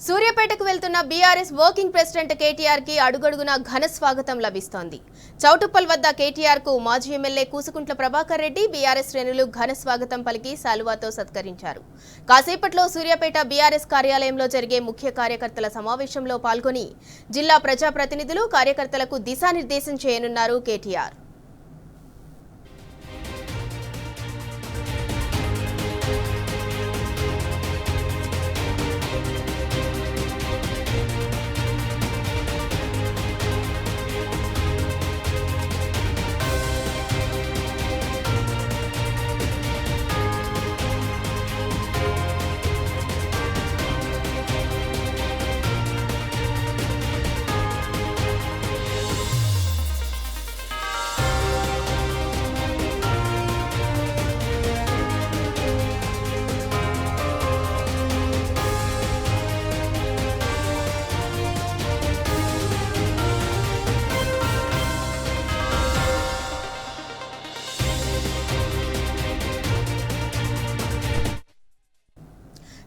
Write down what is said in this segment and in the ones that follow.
సూర్యాపేటకు వెళ్తున్న BRS working president KTR కి అడుగడుగునా ఘన స్వాగతం లభిస్తోంది. చౌటుప్పల్ వద్ద కేటీఆర్ కు మాజీ ఎమ్మెల్యే కూసుకుంట్ల ప్రభాకర్ రెడ్డి బీఆర్ఎస్ శ్రేణులు ఘన స్వాగతం పలికి శాలువాతో సత్కరించారు. కాసేపట్లో సూర్యాపేట బీఆర్ఎస్ కార్యాలయంలో జరిగే ముఖ్య కార్యకర్తల సమావేశంలో పాల్గొని జిల్లా ప్రజాప్రతినిధులు కార్యకర్తలకు దిశానిర్దేశం చేయనున్నారు కేటీఆర్.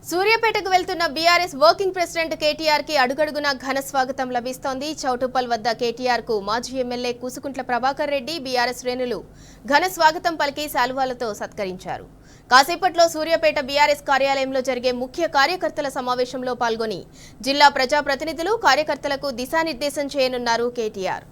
సూర్యాపేటకు వెళ్తున్న బీఆర్ఎస్ వర్కింగ్ ప్రెసిడెంట్ కేటీఆర్ కి అడుగడుగునా ఘన స్వాగతం లభిస్తోంది. చౌటుప్పల్ వద్ద కేటీఆర్ కు మాజీ ఎమ్మెల్యే కూసుకుంట్ల ప్రభాకర్ రెడ్డి బీఆర్ఎస్ శ్రేణులు ఘన స్వాగతం పలికి శాలువాలతో సత్కరించారు. కాసేపట్లో సూర్యాపేట బీఆర్ఎస్ కార్యాలయంలో జరిగే ముఖ్య కార్యకర్తల సమావేశంలో పాల్గొని జిల్లా ప్రజాప్రతినిధులు కార్యకర్తలకు దిశానిర్దేశం చేయనున్నారు కేటీఆర్.